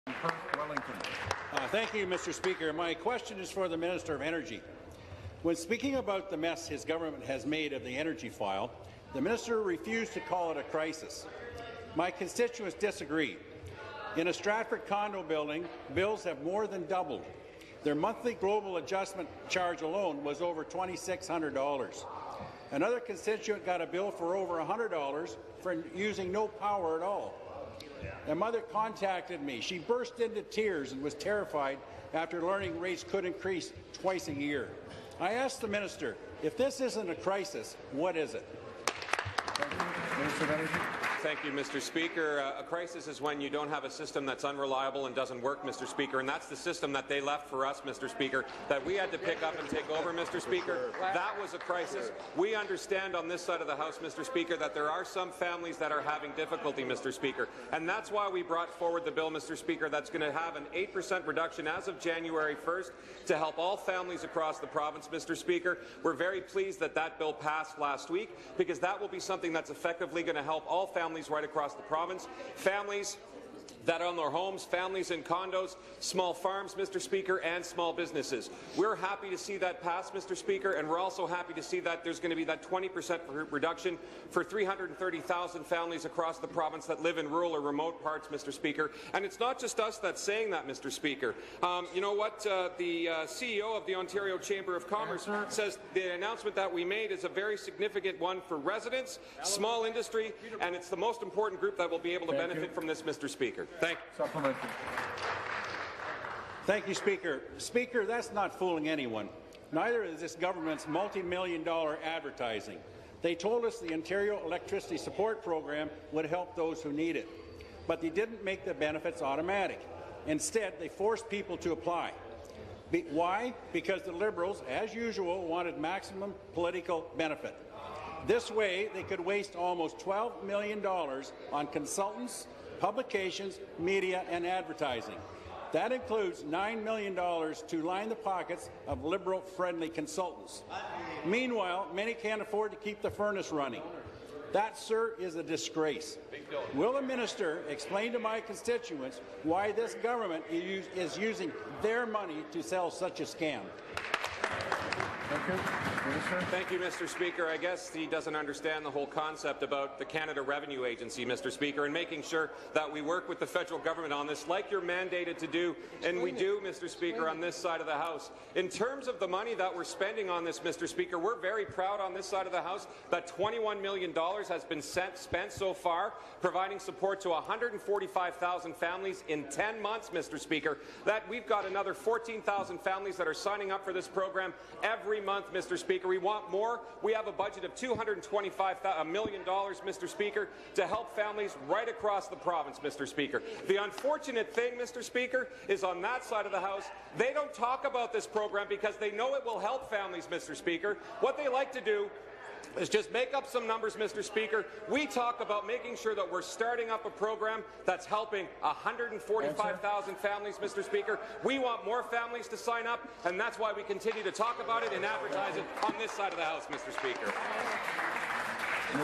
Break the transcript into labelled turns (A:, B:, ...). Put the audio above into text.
A: Perth-Wellington.
B: Thank you, Mr. Speaker. My question is for the Minister of Energy. When speaking about the mess his government has made of the energy file, the minister refused to call it a crisis. My constituents disagree. In a Stratford condo building, bills have more than doubled. Their monthly global adjustment charge alone was over $2,600. Another constituent got a bill for over $100 for using no power at all. Their mother contacted me. She burst into tears and was terrified after learning rates could increase twice a year. I asked the minister, if this isn't a crisis, what is it?
A: Minister of Energy.
C: Thank you, Mr. Speaker. A crisis is when you don't have a system that's unreliable and doesn't work, Mr. Speaker, and that's the system that they left for us, Mr. Speaker, that we had to pick up and take over, Mr. Speaker. That was a crisis. We understand on this side of the House, Mr. Speaker, that there are some families that are having difficulty, Mr. Speaker, and that's why we brought forward the bill, Mr. Speaker, that's going to have an 8% reduction as of January 1st to help all families across the province, Mr. Speaker. We're very pleased that that bill passed last week because that will be something that's effectively going to help all families right across the province, families that own their homes, families in condos, small farms, Mr. Speaker, and small businesses. We're happy to see that pass, Mr. Speaker, and we're also happy to see that there's going to be that 20% reduction for 330,000 families across the province that live in rural or remote parts, Mr. Speaker. And it's not just us that's saying that, Mr. Speaker. You know what? The CEO of the Ontario Chamber of Commerce says the announcement that we made is a very significant one for residents, small industry, and it's the most important group that will be able to benefit from this, Mr. Speaker. Thank you.
A: Supplementary.
B: Thank you, Speaker. Speaker, that's not fooling anyone. Neither is this government's multi-million-dollar advertising. They told us the Ontario Electricity Support Program would help those who need it, but they didn't make the benefits automatic. Instead, they forced people to apply. Why? Because the Liberals, as usual, wanted maximum political benefit. This way, they could waste almost $12 million on consultants, publications, media, and advertising. That includes $9 million to line the pockets of Liberal-friendly consultants. Meanwhile, many can't afford to keep the furnace running. That, sir, is a disgrace. Will the minister explain to my constituents why this government is using their money to sell such a scam?
A: Thank you. Minister.
C: Thank you, Mr. Speaker. I guess he doesn't understand the whole concept about the Canada Revenue Agency, Mr. Speaker, and making sure that we work with the federal government on this, like you're mandated to do, and we do, Mr. Speaker, on this side of the House. In terms of the money that we're spending on this, Mr. Speaker, we're very proud on this side of the House that $21 million has been spent so far, providing support to 145,000 families in 10 months, Mr. Speaker. That we've got another 14,000 families that are signing up for this program every month, Mr. Speaker. We want more. We have a budget of $225 million, Mr. Speaker, to help families right across the province, Mr. Speaker. The unfortunate thing, Mr. Speaker, is on that side of the House, they don't talk about this program because they know it will help families, Mr. Speaker. What they like to do is just make up some numbers, Mr. Speaker. We talk about making sure that we're starting up a program that's helping 145,000 families, Mr. Speaker. We want more families to sign up, and that's why we continue to talk about it and advertise it on this side of the House, Mr. Speaker.